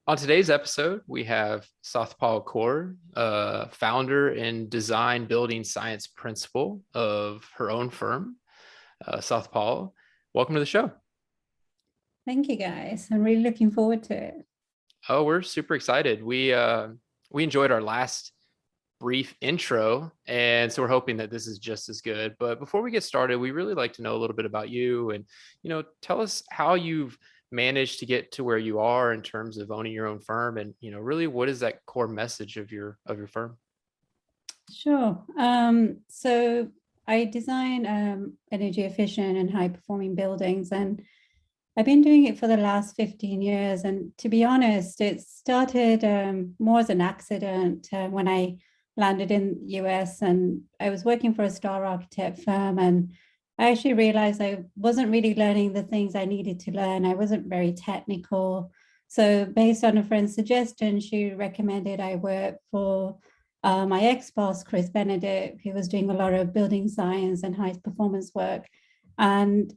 On today's episode, we have Satpal Kaur, founder and design building science principal of her own firm. Satpal, welcome to the show. Thank you, guys. I'm really looking forward to it. Oh, we're super excited. We enjoyed our last brief intro, and so we're hoping that this is just as good. But before we get started, we really like to know a little bit about you, and tell us how you've managed to get to where you are in terms of owning your own firm, and really what is that core message of your firm? Sure. So I design energy efficient and high performing buildings, and I've been doing it for the last 15 years. And to be honest, it started more as an accident when I landed in the US, and I was working for a star architect firm, and I actually realized I wasn't really learning the things I needed to learn. I wasn't very technical. So based on a friend's suggestion, she recommended I work for my ex-boss, Chris Benedict, who was doing a lot of building science and high performance work. And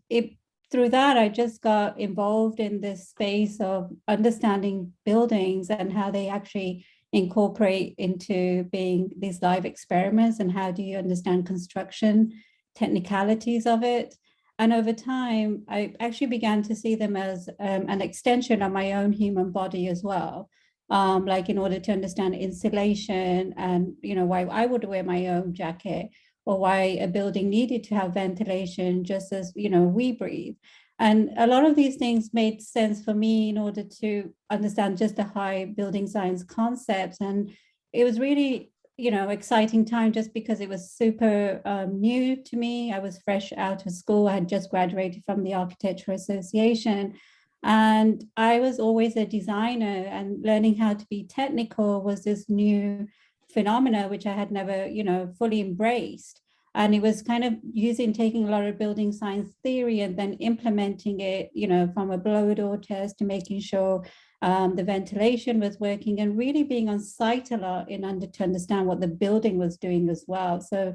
through that, I just got involved in this space of understanding buildings and how they actually incorporate into being these live experiments, and how do you understand construction technicalities of it. And over time, I actually began to see them as an extension of my own human body as well. Like in order to understand insulation and, why I would wear my own jacket, or why a building needed to have ventilation just as, we breathe. And a lot of these things made sense for me in order to understand just the high building science concepts. And it was really, exciting time just because it was super new to me. I was fresh out of school. I had just graduated from the Architecture Association. And I was always a designer, and learning how to be technical was this new phenomena, which I had never, fully embraced. And it was kind of taking a lot of building science theory and then implementing it, from a blower door test to making sure the ventilation was working, and really being on site a lot to understand what the building was doing as well. So,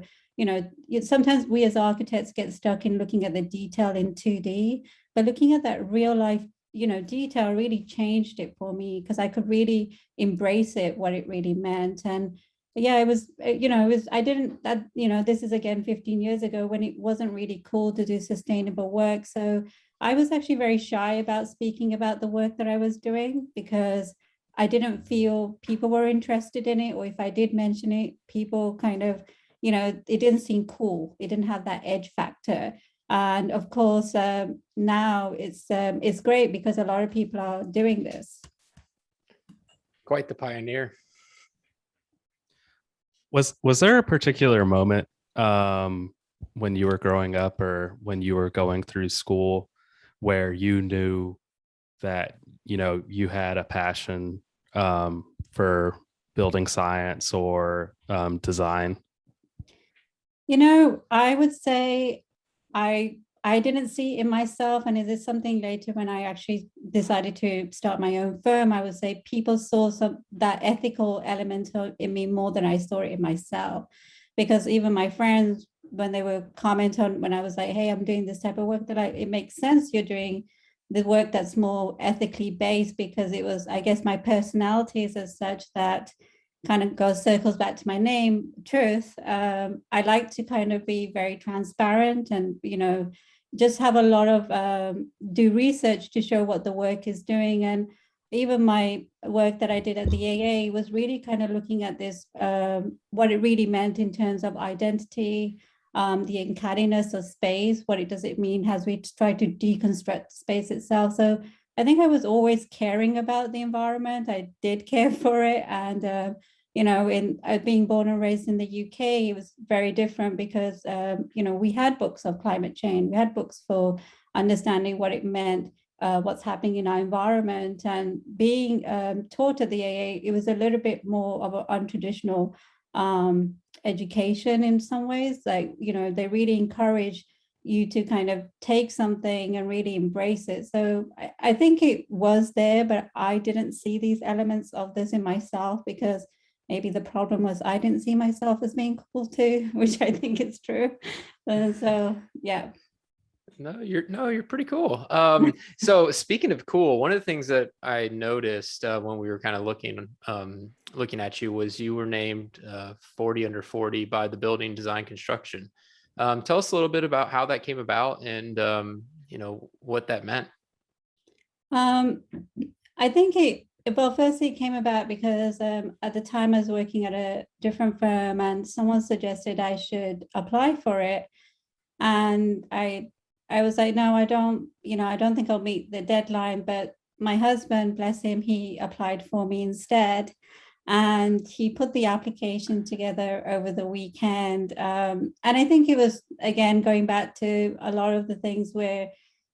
sometimes we as architects get stuck in looking at the detail in 2D, but looking at that real life, detail really changed it for me, because I could really embrace it, what it really meant. And yeah, it was, this is again 15 years ago, when it wasn't really cool to do sustainable work. So I was actually very shy about speaking about the work that I was doing, because I didn't feel people were interested in it, or if I did mention it, people kind of, it didn't seem cool. It didn't have that edge factor. And of course, now it's great because a lot of people are doing this. Quite the pioneer. Was there a particular moment when you were growing up, or when you were going through school, where you knew that you had a passion for building science or design? I would say I didn't see in myself, and it is something later when I actually decided to start my own firm. I would say people saw that ethical element in me more than I saw it in myself, because even my friends, when they were comment on when I was like, hey, I'm doing this type of work, they're like, it makes sense you're doing the work that's more ethically based, because it was, I guess, my personality is as such that kind of circles back to my name, truth. I like to kind of be very transparent and, just have a lot of do research to show what the work is doing. And even my work that I did at the AA was really kind of looking at this, what it really meant in terms of identity, the uncadiness of space, does it mean as we try to deconstruct space itself. So I think I was always caring about the environment. I did care for it. And, in being born and raised in the UK, it was very different because, we had books of climate change. We had books for understanding what it meant, what's happening in our environment. And being taught at the AA, it was a little bit more of an untraditional education in some ways. Like, they really encourage you to kind of take something and really embrace it. So I think it was there, but I didn't see these elements of this in myself, because maybe the problem was I didn't see myself as being cool too, which I think is true. So, yeah. No, you're pretty cool. So speaking of cool, one of the things that I noticed when we were kind of looking at you was you were named 40 under 40 by the Building Design+Construction. Tell us a little bit about how that came about and what that meant. Um, I think well, firstly, it came about because at the time I was working at a different firm and someone suggested I should apply for it. And I was like, no, I don't think I'll meet the deadline. But my husband, bless him, he applied for me instead. And he put the application together over the weekend. And I think it was, again, going back to a lot of the things where,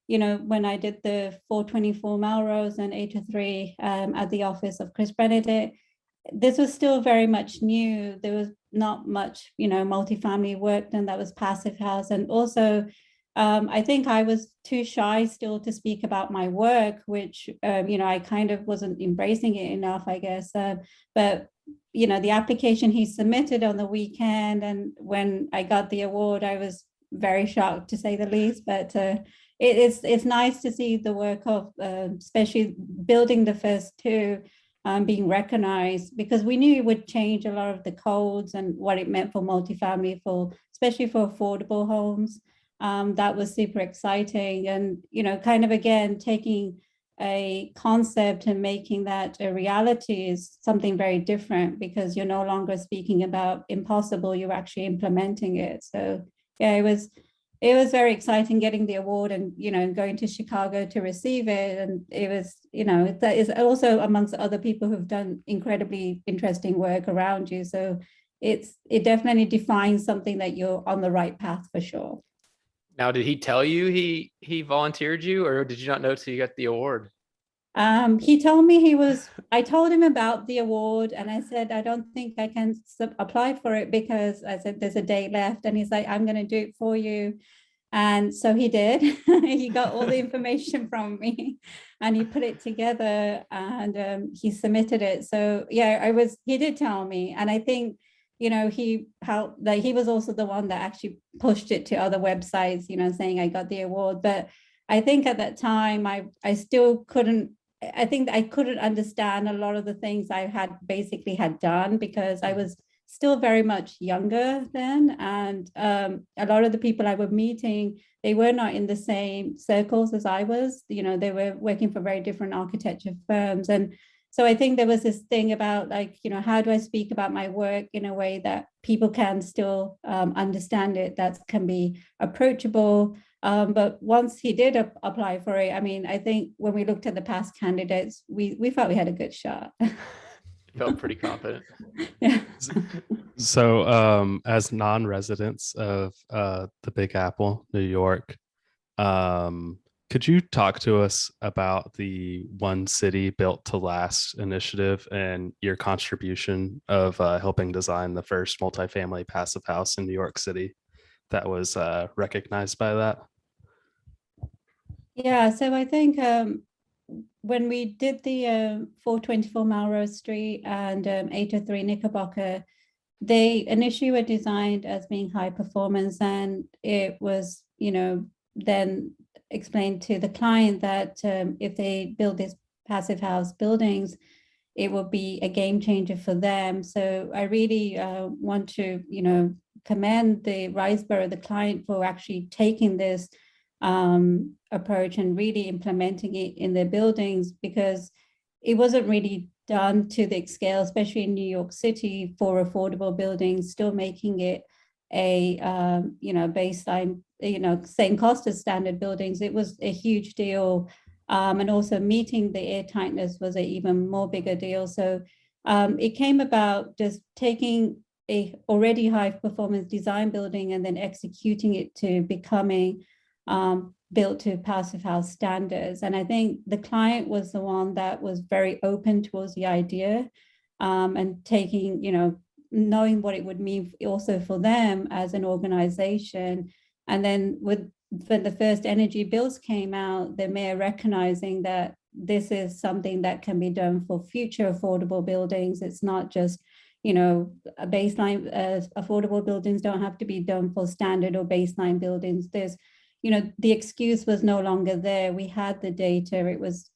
when I did the 424 Melrose and 803 at the office of Chris Benedict, this was still very much new. There was not much, multifamily work done that was passive house. And also, I think I was too shy still to speak about my work, which, I kind of wasn't embracing it enough, I guess. But, the application he submitted on the weekend, and when I got the award, I was very shocked, to say the least. But it's nice to see the work of, especially building the first two, being recognized, because we knew it would change a lot of the codes and what it meant for multifamily, especially for affordable homes. That was super exciting. And, kind of, again, taking a concept and making that a reality is something very different, because you're no longer speaking about impossible, you're actually implementing it. So yeah, it was very exciting getting the award and, going to Chicago to receive it. And it was, that is also amongst other people who've done incredibly interesting work around you. So it definitely defines something that you're on the right path for sure. Now, did he tell you he volunteered you, or did you not know till you got the award? He told me I told him about the award and I said, I don't think I can apply for it, because I said, there's a day left. And he's like, I'm going to do it for you. And so he did. He got all the information from me and he put it together and he submitted it. So yeah, he did tell me. And I think, he was also the one that actually pushed it to other websites, saying I got the award. But I think at that time, I still couldn't, I think I couldn't understand a lot of the things I had done, because I was still very much younger then. And a lot of the people I was meeting, they were not in the same circles as I was. They were working for very different architecture firms. And so I think there was this thing about, like, how do I speak about my work in a way that people can still understand it, that can be approachable. But once he did apply for it, I mean, I think when we looked at the past candidates, we felt we had a good shot. Felt pretty confident. Yeah. So as non-residents of the Big Apple, New York, could you talk to us about the One City Built to Last initiative and your contribution of helping design the first multifamily passive house in New York City that was recognized by that? Yeah, so I think when we did the 424 Melrose Street and 803 Knickerbocker, they initially were designed as being high performance, and it was, then explained to the client that if they build these passive house buildings, it will be a game changer for them. So I really want to, commend the Riseborough, the client, for actually taking this approach and really implementing it in their buildings, because it wasn't really done to the scale, especially in New York City, for affordable buildings, still making it a baseline, same cost as standard buildings. It was a huge deal. And also meeting the air tightness was an even more bigger deal. So it came about just taking a already high performance design building and then executing it to becoming built to passive house standards. And I think the client was the one that was very open towards the idea, and taking, knowing what it would mean also for them as an organization. And then when the first energy bills came out, the mayor recognizing that this is something that can be done for future affordable buildings. It's not just, a baseline. Affordable buildings don't have to be done for standard or baseline buildings. There's the excuse was no longer there. We had the data. It was,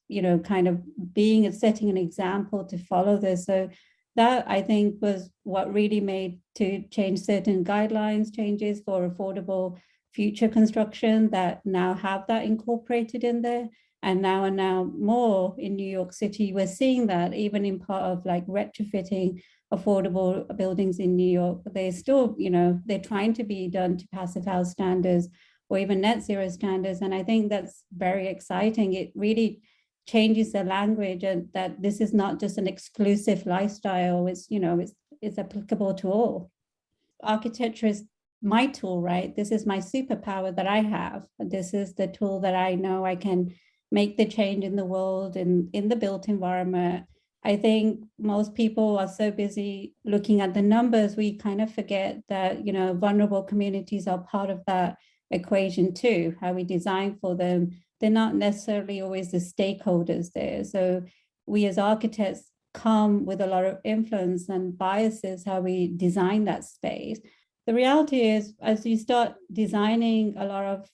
kind of being and setting an example to follow this. So that, I think, was what really made to change certain guidelines changes for affordable future construction that now have that incorporated in there. And now more in New York City, we're seeing that even in part of like retrofitting affordable buildings in New York, they're still, they're trying to be done to passive house standards or even net zero standards. And I think that's very exciting. It really changes the language, and that this is not just an exclusive lifestyle. It's applicable to all. Architecture is my tool, right? This is my superpower that I have. This is the tool that I know I can make the change in the world and in the built environment. I think most people are so busy looking at the numbers, we kind of forget that, vulnerable communities are part of that equation too, how we design for them. They're not necessarily always the stakeholders there. So we as architects come with a lot of influence and biases, how we design that space. The reality is, as you start designing a lot of,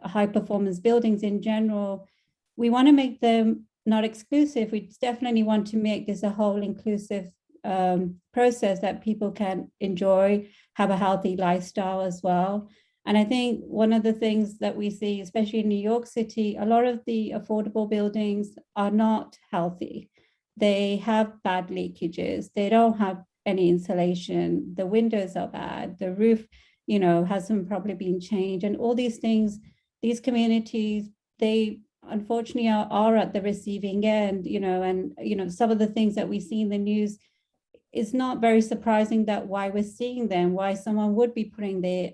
high performance buildings in general, we want to make them not exclusive. We definitely want to make this a whole inclusive process that people can enjoy, have a healthy lifestyle as well. And I think one of the things that we see, especially in New York City, a lot of the affordable buildings are not healthy. They have bad leakages. They don't have any insulation. The windows are bad. The roof, hasn't probably been changed. And all these things, these communities, they unfortunately are at the receiving end, and, some of the things that we see in the news, it's not very surprising that why we're seeing them, why someone would be putting their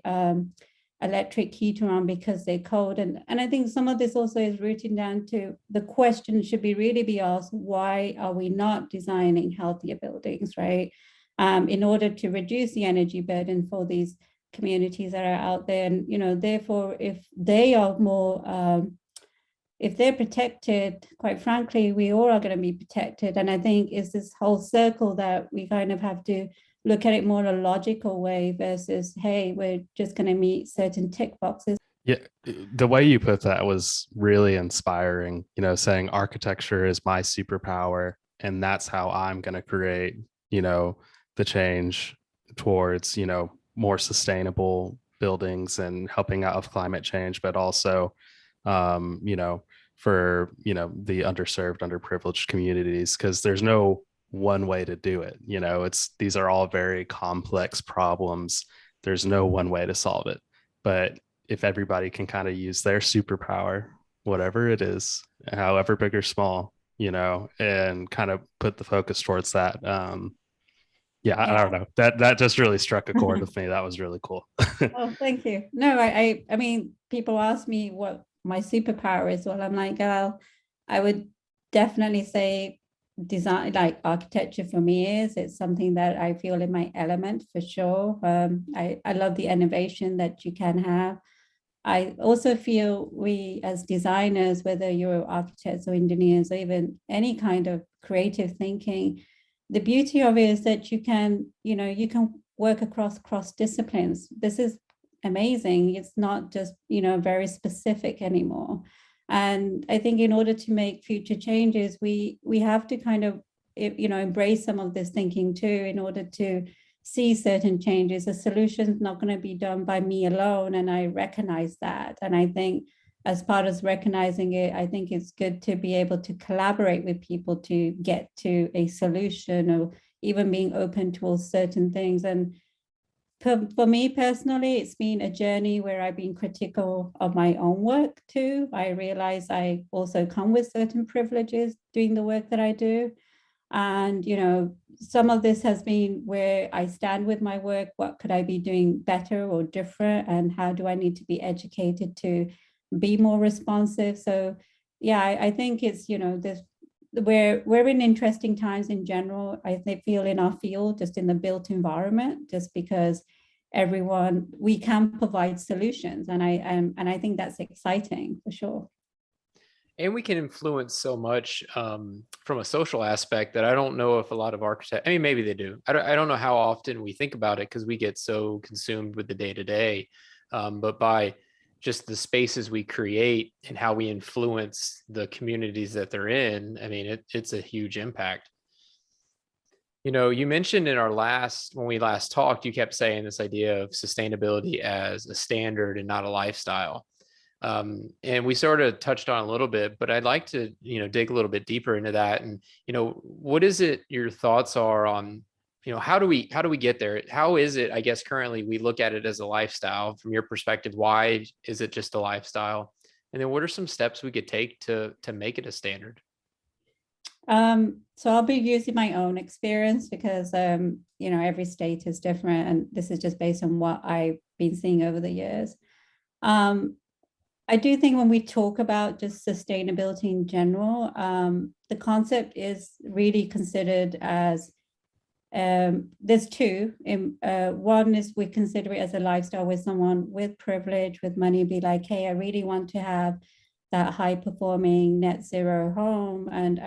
electric heater on because they're cold. And I think some of this also is rooted down to the question should really be asked, why are we not designing healthier buildings, right? In order to reduce the energy burden for these communities that are out there. And, therefore, if they are more, if they're protected, quite frankly, we all are going to be protected. And I think it's this whole circle that we kind of have to look at it more in a logical way versus, hey, we're just going to meet certain tick boxes. Yeah, the way you put that was really inspiring, saying architecture is my superpower and that's how I'm going to create, the change towards, more sustainable buildings and helping out of climate change, but also, for, the underserved, underprivileged communities, because there's no one way to do it. These are all very complex problems. There's no one way to solve it. But if everybody can kind of use their superpower, whatever it is, however big or small, and kind of put the focus towards that. I don't know. That just really struck a chord with me. That was really cool. Oh, thank you. No, I mean, people ask me what my superpower is. Well, I'm like, I would definitely say design, like architecture for me it's something that I feel in my element for sure. I love the innovation that you can have. I also feel we as designers, whether you're architects or engineers or even any kind of creative thinking, the beauty of it is that you can work across disciplines. This is amazing. It's not just, very specific anymore. And I think in order to make future changes, we have to kind of, embrace some of this thinking too, in order to see certain changes. The solution is not going to be done by me alone. And I recognize that. And I think as part of recognizing it, I think it's good to be able to collaborate with people to get to a solution, or even being open to all certain things. And for me personally, it's been a journey where I've been critical of my own work too. I realize I also come with certain privileges doing the work that I do. And, some of this has been where I stand with my work. What could I be doing better or different? And how do I need to be educated to be more responsive? So, yeah, I think it's, this, we're in interesting times in general. I feel in our field, just in the built environment, just because we can provide solutions, and I think that's exciting for sure. And we can influence so much from a social aspect that I don't know if a lot of architects, I mean, maybe they do. I don't know how often we think about it because we get so consumed with the day to day. But by just the spaces we create and how we influence the communities that they're in, I mean, it's a huge impact. You know, you mentioned in when we last talked, you kept saying this idea of sustainability as a standard and not a lifestyle. And we sort of touched on a little bit, but I'd like to, dig a little bit deeper into that. And, what is it your thoughts are on, how do we get there? How is it, I guess, currently we look at it as a lifestyle from your perspective? Why is it just a lifestyle? And then what are some steps we could take to make it a standard? So I'll be using my own experience because, every state is different. And this is just based on what I've been seeing over the years. I do think when we talk about just sustainability in general, the concept is really considered as, there's two. One is we consider it as a lifestyle with someone with privilege, with money, be like, hey, I really want to have that high performing net zero home. And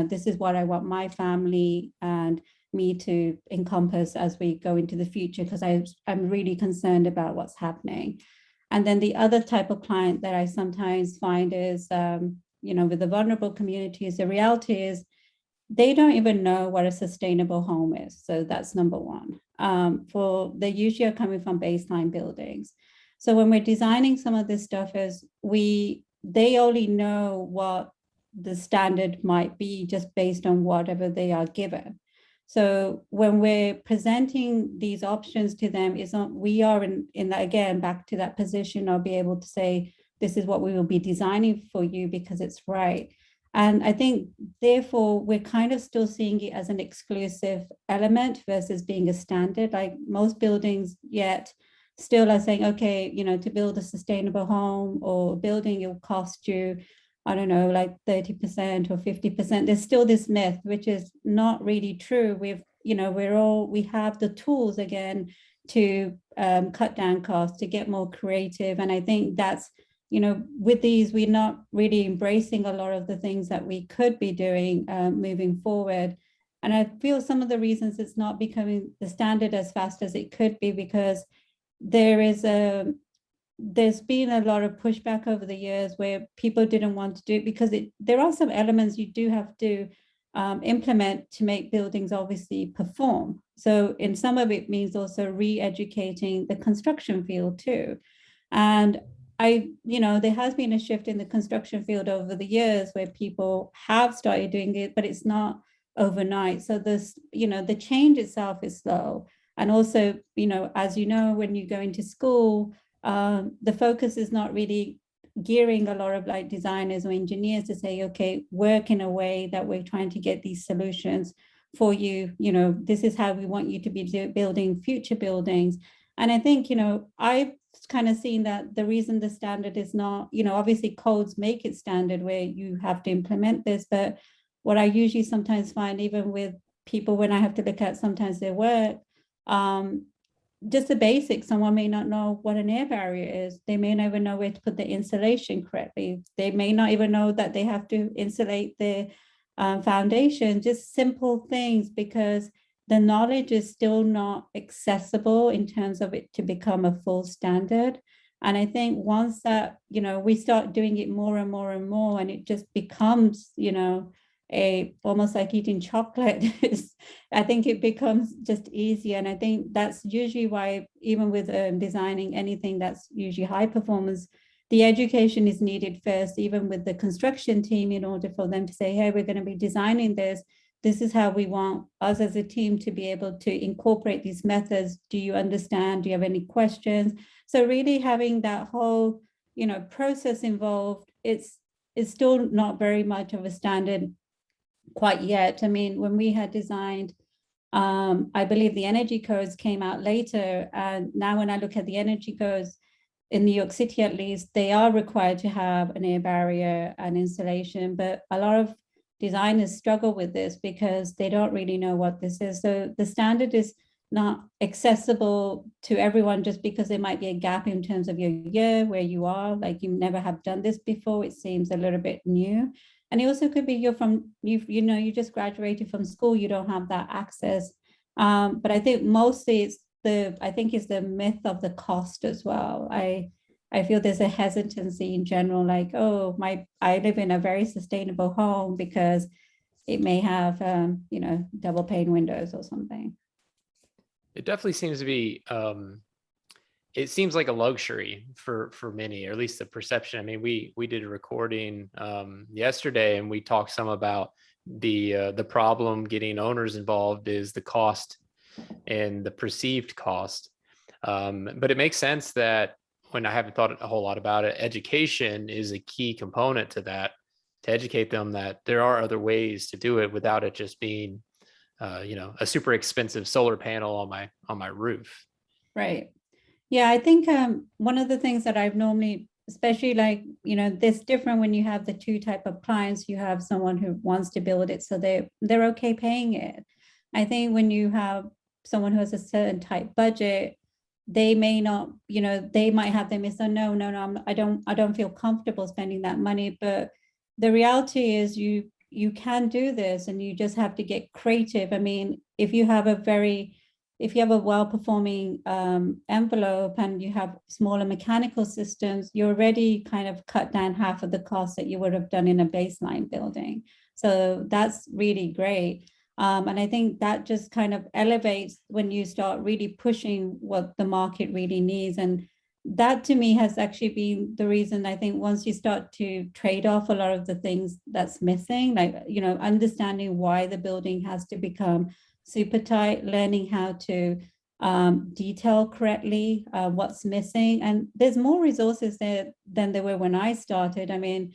this is what I want my family and me to encompass as we go into the future, because I'm really concerned about what's happening. And then the other type of client that I sometimes find is, with the vulnerable communities, the reality is they don't even know what a sustainable home is. So that's number one. They usually are coming from baseline buildings. So when we're designing some of this stuff, they only know what the standard might be just based on whatever they are given. So when we're presenting these options to them, we are in that, again, back to that position of be able to say, this is what we will be designing for you because it's right. And I think, therefore, we're kind of still seeing it as an exclusive element versus being a standard. Like most buildings yet still are saying, okay, to build a sustainable home or building, it will cost you, I don't know, like 30% or 50%. There's still this myth, which is not really true. We have the tools again to cut down costs, to get more creative. And I think that's, with these, we're not really embracing a lot of the things that we could be doing moving forward. And I feel some of the reasons it's not becoming the standard as fast as it could be, because there's been a lot of pushback over the years where people didn't want to do it because there are some elements you do have to implement to make buildings obviously perform. So in some of it means also re-educating the construction field too. And there has been a shift in the construction field over the years where people have started doing it, but it's not overnight. So the change itself is slow. And also, as when you go into school, the focus is not really gearing a lot of like designers or engineers to say, okay, work in a way that we're trying to get these solutions for you. This is how we want you to be building future buildings. And I think, I've kind of seen that the reason the standard is not, obviously codes make it standard where you have to implement this. But what I usually sometimes find, even with people, when I have to look at sometimes their work, just the basics, someone may not know what an air barrier is. They may not even know where to put the insulation correctly. They may not even know that they have to insulate their foundation, just simple things, because the knowledge is still not accessible in terms of it to become a full standard. And I think once that, we start doing it more and more and more, and it just becomes, almost like eating chocolate, I think it becomes just easier. And I think that's usually why, even with designing anything that's usually high performance, the education is needed first, even with the construction team, in order for them to say, hey, we're going to be designing this. This is how we want us as a team to be able to incorporate these methods. Do you understand? Do you have any questions? So really having that whole, process involved, it's still not very much of a standard quite yet. I mean, when we had designed, I believe the energy codes came out later. And now when I look at the energy codes in New York City, at least, they are required to have an air barrier and insulation. But a lot of designers struggle with this because they don't really know what this is. So the standard is not accessible to everyone just because there might be a gap in terms of your year where you are, like you never have done this before. It seems a little bit new. And it also could be you just graduated from school, you don't have that access. But I think mostly it's the myth of the cost as well. I feel there's a hesitancy in general, like, oh, I live in a very sustainable home because it may have, double pane windows or something. It definitely seems to be, it seems like a luxury for many, or at least the perception. I mean, we did a recording yesterday, and we talked some about the problem getting owners involved is the cost and the perceived cost. But it makes sense that, when I haven't thought a whole lot about it, education is a key component to that, to educate them that there are other ways to do it without it just being, a super expensive solar panel on my roof. Right. Yeah, I think one of the things that I've normally, especially like, this different when you have the two type of clients. You have someone who wants to build it, so they're okay paying it. I think when you have someone who has a certain type budget, they may not, they might have them say, no, I don't feel comfortable spending that money. But the reality is you can do this, and you just have to get creative. I mean, if you have a well-performing envelope and you have smaller mechanical systems, you already kind of cut down half of the cost that you would have done in a baseline building. So that's really great. And I think that just kind of elevates when you start really pushing what the market really needs. And that to me has actually been the reason. I think once you start to trade off a lot of the things that's missing, like, understanding why the building has to become super tight, learning how to detail correctly what's missing. And there's more resources there than there were when I started. I mean,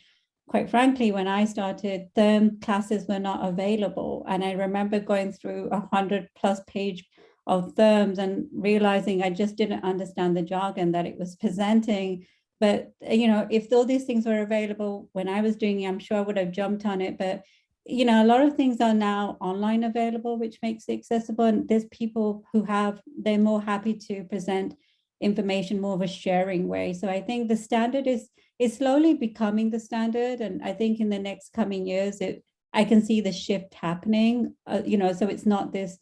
quite frankly, when I started, therm classes were not available. And I remember going through 100+ page of therms and realizing I just didn't understand the jargon that it was presenting. But, if all these things were available when I was doing it, I'm sure I would have jumped on it. But, a lot of things are now online available, which makes it accessible. And there's people who they're more happy to present information more of a sharing way. So I think the standard is slowly becoming the standard. And I think in the next coming years, I can see the shift happening, so it's not this,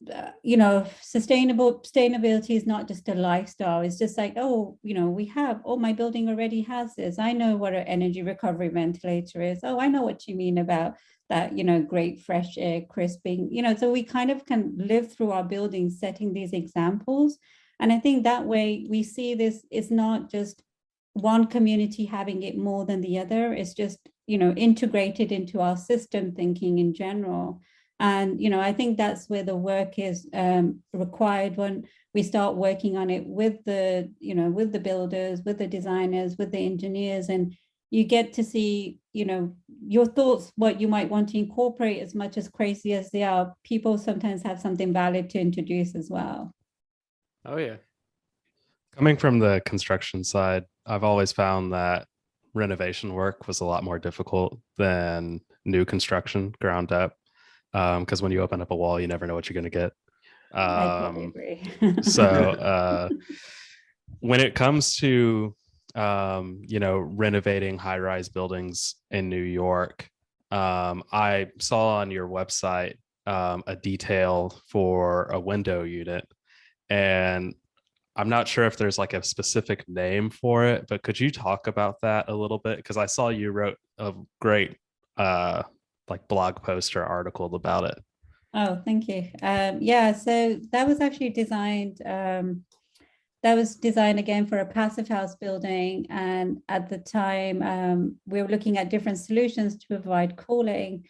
sustainability is not just a lifestyle. It's just like, my building already has this. I know what an energy recovery ventilator is. Oh, I know what you mean about that, great fresh air, crisping, so we kind of can live through our buildings setting these examples. And I think that way we see this, it's not just one community having it more than the other. It's just, integrated into our system thinking in general. And, I think that's where the work is required when we start working on it with with the builders, with the designers, with the engineers, and you get to see, your thoughts, what you might want to incorporate. As much as crazy as they are, people sometimes have something valid to introduce as well. Oh yeah. Coming from the construction side, I've always found that renovation work was a lot more difficult than new construction ground up. Because when you open up a wall, you never know what you're going to get. I totally agree. So when it comes to, renovating high-rise buildings in New York, I saw on your website a detail for a window unit. And I'm not sure if there's like a specific name for it, but could you talk about that a little bit? Because I saw you wrote a great blog post or article about it. Oh, thank you. Yeah, so that was actually designed. That was designed again for a passive house building, and at the time we were looking at different solutions to provide cooling,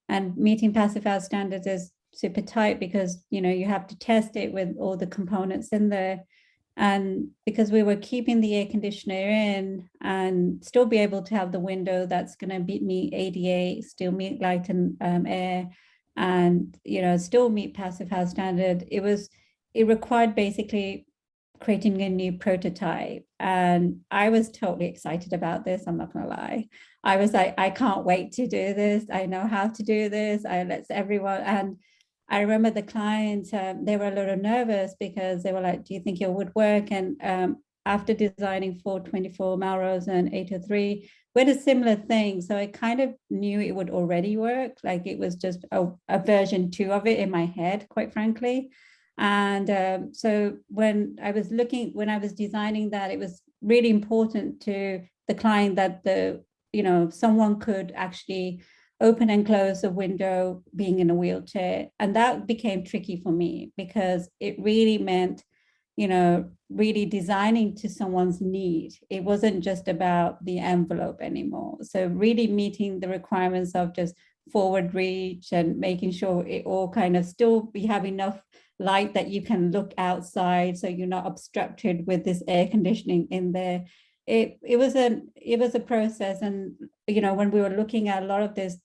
and meeting passive house standards is super tight because you have to test it with all the components in there. And because we were keeping the air conditioner in and still be able to have the window that's going to meet ADA, still meet light and air, and still meet passive house standard, it required basically creating a new prototype. And I was totally excited about this. I'm not gonna lie. I was like, I can't wait to do this. I know how to do this. Let's everyone. And I remember the clients, they were a little nervous because they were like, do you think it would work? And after designing 424 Melrose and 803, we had a similar thing. So I kind of knew it would already work. Like it was just a version 2 of it in my head, quite frankly. And so when I was designing that, it was really important to the client that someone could actually open and close a window being in a wheelchair. And that became tricky for me because it really meant, really designing to someone's need. It wasn't just about the envelope anymore. So really meeting the requirements of just forward reach and making sure it all kind of still you have enough light that you can look outside so you're not obstructed with this air conditioning in there. It was a process. And when we were looking at a lot of this,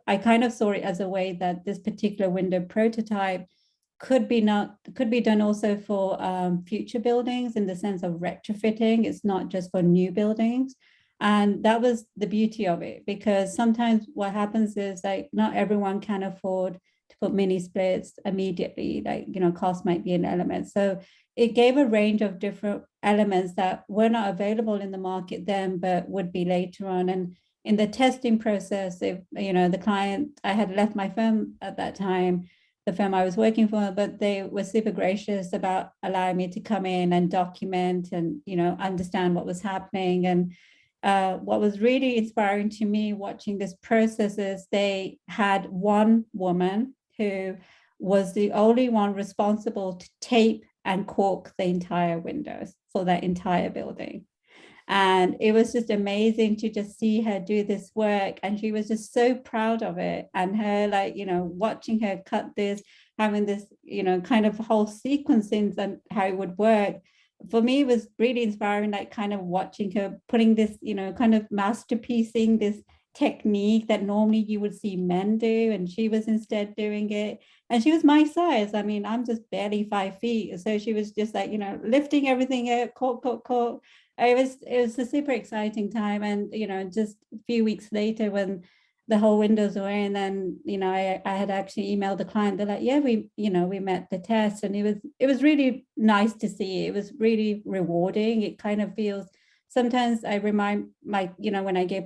I kind of saw it as a way that this particular window prototype could be done also for future buildings in the sense of retrofitting. It's not just for new buildings. And that was the beauty of it, because sometimes what happens is like not everyone can afford to put mini splits immediately, like, cost might be an element. So it gave a range of different elements that were not available in the market then, but would be later on. And in the testing process, the client, I had left my firm at that time, the firm I was working for, but they were super gracious about allowing me to come in and document and, understand what was happening. And what was really inspiring to me watching this process is they had one woman who was the only one responsible to tape and cork the entire windows for that entire building. And it was just amazing to just see her do this work. And she was just so proud of it. And her, watching her cut this, having this, kind of whole sequencing and how it would work. For me, it was really inspiring, like kind of watching her putting this, kind of masterpiecing this technique that normally you would see men do. And she was instead doing it. And she was my size. I mean, I'm just barely 5 feet. So she was just like, lifting everything out, cork. It was a super exciting time. And, just a few weeks later when the whole windows were in, and, I had actually emailed the client. They're like, yeah, we met the test. And it was really nice to see. It was really rewarding. It kind of feels, sometimes I remind when I give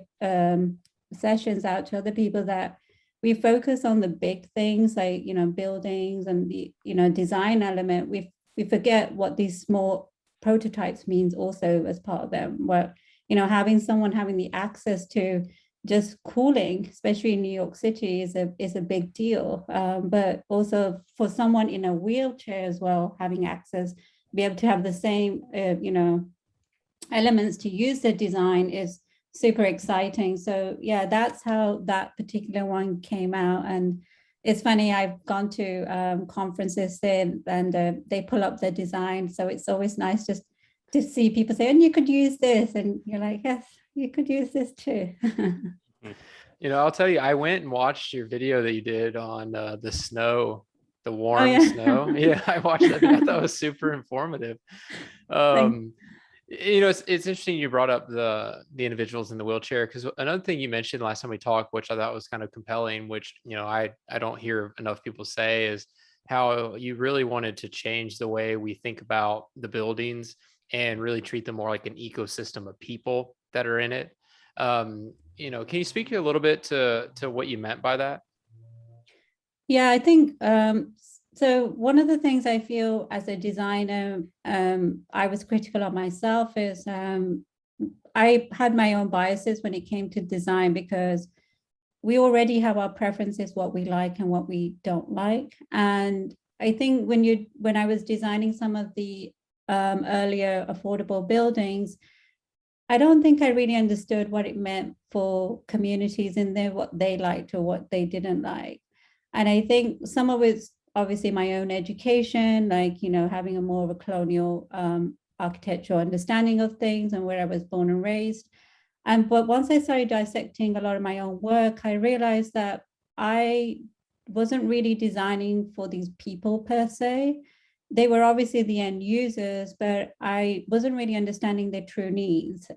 sessions out to other people, that we focus on the big things like, buildings and the, design element. We forget what these small prototypes means also as part of them, where, having the access to just cooling, especially in New York City, is a big deal. But also for someone in a wheelchair as well, having access, be able to have the same, elements to use the design is super exciting. So yeah, that's how that particular one came out. And it's funny, I've gone to conferences there, and they pull up the design. So it's always nice just to see people say, and you could use this. And you're like, yes, you could use this too. I'll tell you, I went and watched your video that you did on the snow, the warm snow. Yeah, I watched that. I thought it was super informative. It's interesting you brought up the individuals in the wheelchair, because another thing you mentioned last time we talked, which I thought was kind of compelling, which I don't hear enough people say, is how you really wanted to change the way we think about the buildings and really treat them more like an ecosystem of people that are in it. Can you speak a little bit to what you meant by that? Yeah, I think so. One of the things I feel as a designer, I was critical of myself is I had my own biases when it came to design, because we already have our preferences, what we like and what we don't like. And I think when I was designing some of the earlier affordable buildings, I don't think I really understood what it meant for communities in there, what they liked or what they didn't like. And I think some of it's obviously my own education, like, having a more of a colonial architectural understanding of things and where I was born and raised. But once I started dissecting a lot of my own work, I realized that I wasn't really designing for these people per se. They were obviously the end users, but I wasn't really understanding their true needs.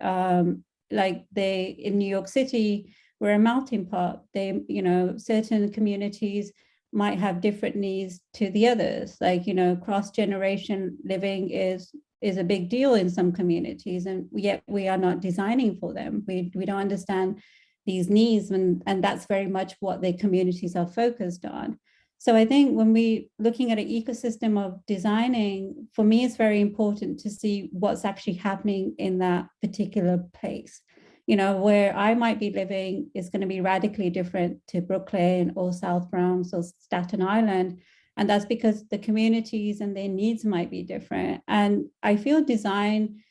Like in New York City, we're a melting pot. Certain communities might have different needs to the others. Like, cross-generation living is a big deal in some communities, and yet we are not designing for them. We don't understand these needs, and that's very much what the communities are focused on. So I think when we looking at an ecosystem of designing, for me, it's very important to see what's actually happening in that particular place. You know, where I might be living is going to be radically different to Brooklyn or South Bronx or Staten Island. And that's because the communities and their needs might be different. And I feel design,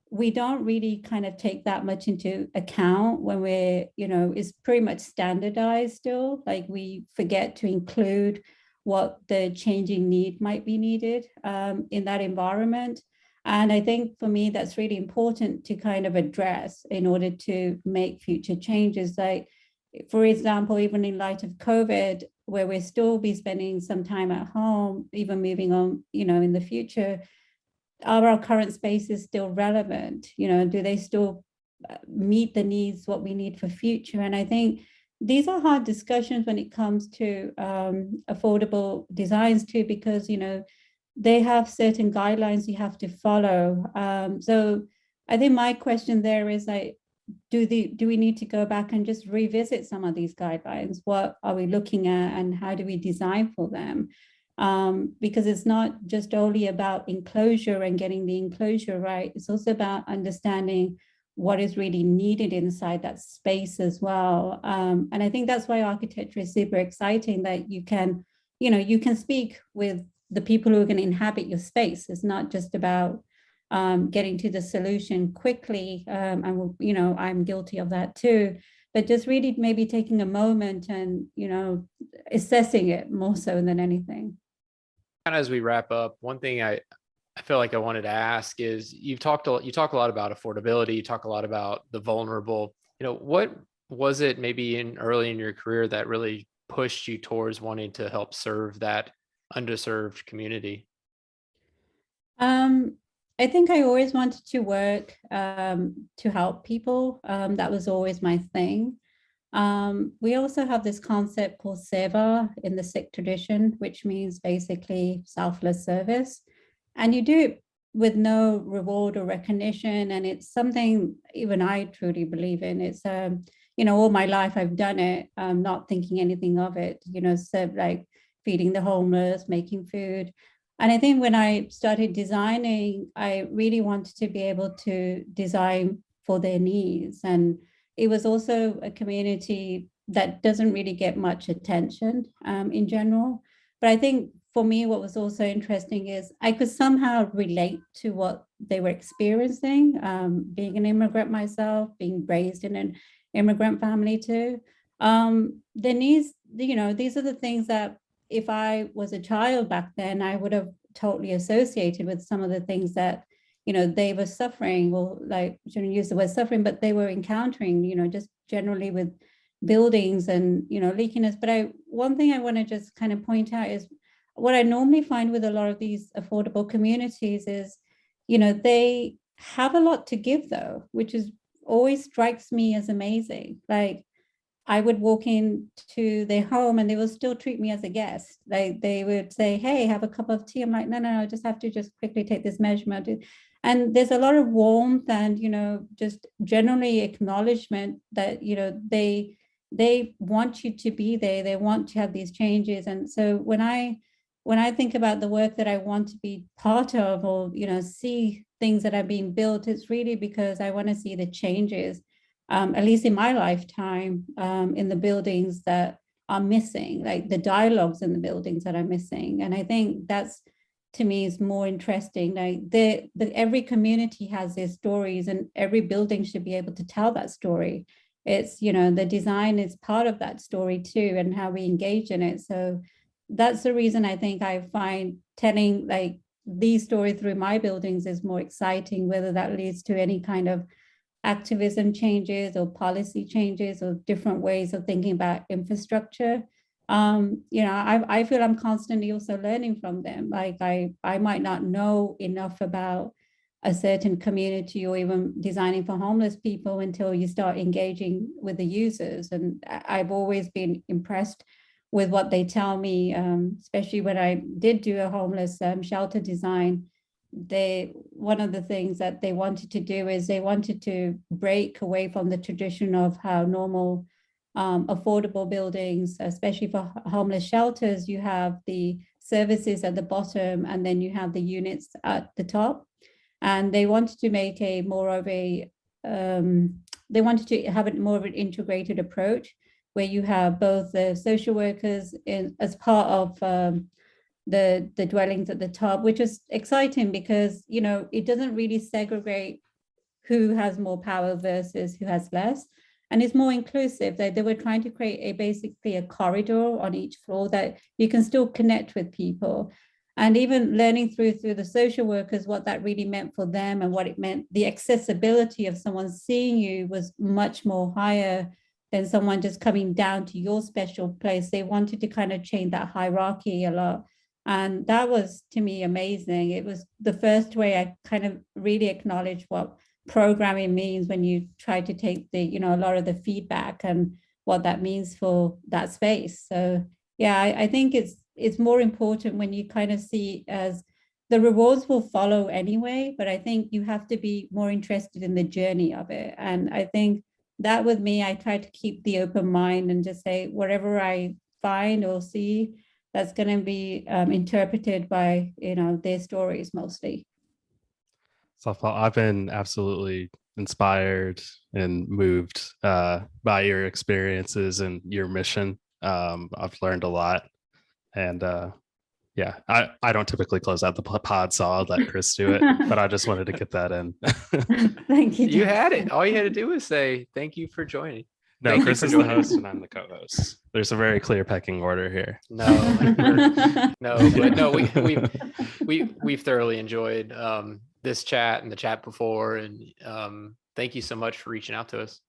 we don't really kind of take that much into account when we're, you know, it's pretty much standardized still. Like we forget to include what the changing need might be needed in that environment. And I think for me, that's really important to kind of address in order to make future changes. Like, for example, even in light of COVID, where we'll still be spending some time at home, even moving on, you know, in the future, are our current spaces still relevant? You know, do they still meet the needs, what we need for future? And I think these are hard discussions when it comes to affordable designs too, because, you know, they have certain guidelines you have to follow. So I think my question there is like, do we need to go back and just revisit some of these guidelines? What are we looking at and how do we design for them? Because it's not just only about enclosure and getting the enclosure right. It's also about understanding what is really needed inside that space as well. And I think that's why architecture is super exciting, that you can, you know, you can speak with the people who are going to inhabit your space. It's not just about getting to the solution quickly. And, you know, I'm guilty of that too. But just really maybe taking a moment and, you know, assessing it more so than anything. Kind of as we wrap up, one thing I feel like I wanted to ask is you talk a lot about affordability, you talk a lot about the vulnerable. You know, what was it maybe early in your career that really pushed you towards wanting to help serve that underserved community? I think I always wanted to work to help people. That was always my thing. We also have this concept called seva in the Sikh tradition, which means basically selfless service. And you do it with no reward or recognition. And it's something even I truly believe in. It's, you know, all my life I've done it, not thinking anything of it, you know, so like feeding the homeless, making food. And I think when I started designing, I really wanted to be able to design for their needs. And it was also a community that doesn't really get much attention in general. But I think for me, what was also interesting is I could somehow relate to what they were experiencing, being an immigrant myself, being raised in an immigrant family too. The needs, you know, these are the things that if I was a child back then, I would have totally associated with some of the things that, you know, they were suffering, or like, shouldn't use the word suffering, but they were encountering, you know, just generally with buildings and, you know, leakiness. But one thing I want to just kind of point out is what I normally find with a lot of these affordable communities is, you know, they have a lot to give though, which is always strikes me as amazing. Like, I would walk into their home and they will still treat me as a guest. Like they would say, hey, have a cup of tea. I'm like, no, I just have to just quickly take this measurement. And there's a lot of warmth and, you know, just generally acknowledgement that, you know, they want you to be there. They want to have these changes. And so when I think about the work that I want to be part of, or, you know, see things that are being built, it's really because I want to see the changes, at least in my lifetime, in the buildings that are missing, like the dialogues in the buildings that are missing. And I think that's, to me, is more interesting. Like every community has their stories and every building should be able to tell that story. It's, you know, the design is part of that story too, and how we engage in it. So that's the reason I think I find telling like these stories through my buildings is more exciting, whether that leads to any kind of activism changes or policy changes or different ways of thinking about infrastructure. You know, I feel I'm constantly also learning from them. Like I might not know enough about a certain community or even designing for homeless people until you start engaging with the users. And I've always been impressed with what they tell me, especially when I did do a homeless shelter design. One of the things that they wanted to do is they wanted to break away from the tradition of how normal affordable buildings, especially for homeless shelters. You have the services at the bottom, and then you have the units at the top. And they wanted to make a more of a, they wanted to have it more of an integrated approach, where you have both the social workers as part of the dwellings at the top, which is exciting because, you know, it doesn't really segregate who has more power versus who has less. And it's more inclusive. They were trying to create basically a corridor on each floor that you can still connect with people. And even learning through the social workers, what that really meant for them and what it meant, the accessibility of someone seeing you was much more higher than someone just coming down to your special place. They wanted to kind of change that hierarchy a lot. And that was, to me, amazing. It was the first way I kind of really acknowledged what programming means when you try to take the, you know, a lot of the feedback and what that means for that space. So yeah, I think it's more important when you kind of see as the rewards will follow anyway, but I think you have to be more interested in the journey of it. And I think that with me, I try to keep the open mind and just say whatever I find or see, that's going to be interpreted by, you know, their stories mostly. Satpal, I've been absolutely inspired and moved by your experiences and your mission. I've learned a lot. And yeah, I don't typically close out the pod, so I'll let Chris do it. But I just wanted to get that in. Thank you. You had it. All you had to do was say, thank you for joining. No, Thank you Chris for is the joining. host and I'm the co-host. There's a very clear pecking order here. No, but no, we've thoroughly enjoyed this chat and the chat before. And thank you so much for reaching out to us.